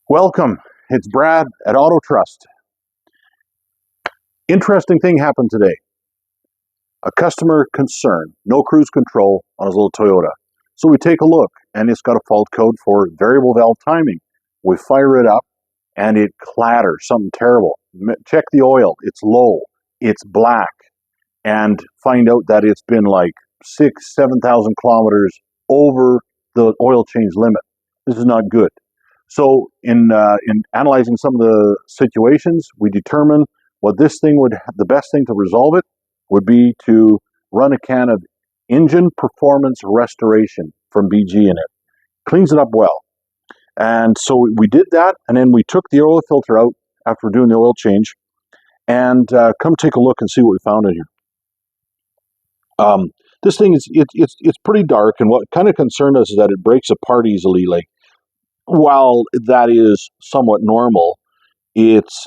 Welcome. It's Brad at Auto Trust. Interesting thing happened today. A customer concern, no cruise control on his little Toyota. So we take a look, and it's got a fault code for variable valve timing. We fire it up, and it clatters, something terrible. Check the oil, it's low, it's black, and find out that it's been like 7,000 kilometers over the oil change limit. This is not good. So in analyzing some of the situations, we determine what this thing the best thing to resolve it would be to run a can of engine performance restoration from BG in it. Cleans it up well. And so we did that, and then we took the oil filter out after doing the oil change, and come take a look and see what we found in here. This thing is it's pretty dark, and what kind of concerned us is that it breaks apart easily. Like, while that is somewhat normal, it's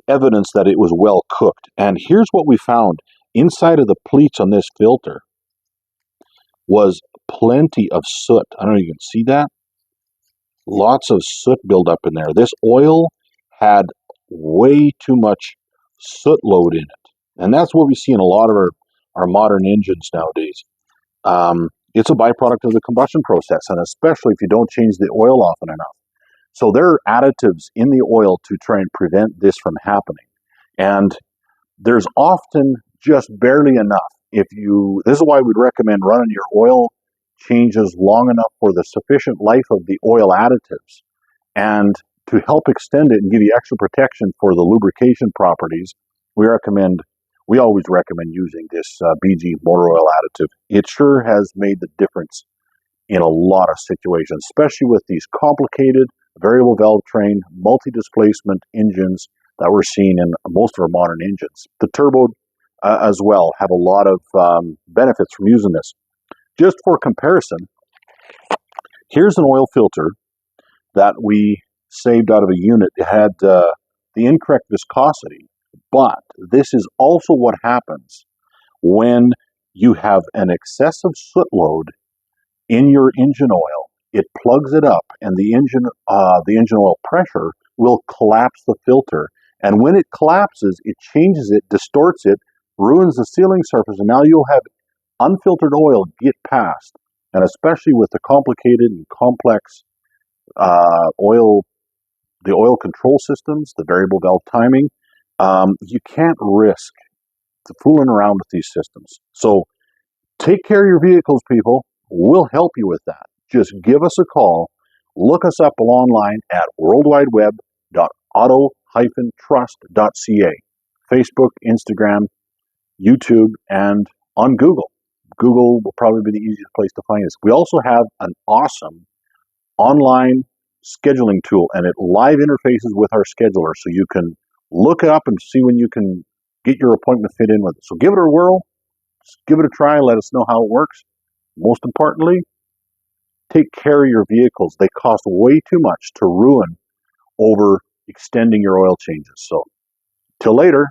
evidence that it was well cooked. And here's what we found. Inside of the pleats on this filter was plenty of soot. I don't know if you can see that. Lots of soot buildup in there. This oil had way too much soot load in it. And that's what we see in a lot of our modern engines nowadays. It's a byproduct of the combustion process, and especially if you don't change the oil often enough. So there are additives in the oil to try and prevent this from happening. And there's often just barely enough. This is why we'd recommend running your oil changes long enough for the sufficient life of the oil additives. And to help extend it and give you extra protection for the lubrication properties, we always recommend using this BG motor oil additive. It sure has made the difference in a lot of situations, especially with these complicated variable valve train, multi-displacement engines that we're seeing in most of our modern engines. The turbo as well have a lot of benefits from using this. Just for comparison, here's an oil filter that we saved out of a unit. It had the incorrect viscosity, but this is also what happens when you have an excessive soot load in your engine oil. It plugs it up, and the engine oil pressure will collapse the filter. And when it collapses, it changes it, distorts it, ruins the sealing surface, and now you'll have unfiltered oil get past. And especially with the complicated and complex the oil control systems, the variable valve timing, you can't risk fooling around with these systems. So take care of your vehicles, people. We'll help you with that. Just give us a call. Look us up online at worldwideweb.auto-trust.ca. Facebook, Instagram, YouTube, and on Google. Google will probably be the easiest place to find us. We also have an awesome online scheduling tool, and it live interfaces with our scheduler, so you can look it up and see when you can get your appointment fit in with it. So give it a whirl, give it a try, let us know how it works. Most importantly, take care of your vehicles. They cost way too much to ruin over extending your oil changes. So till later.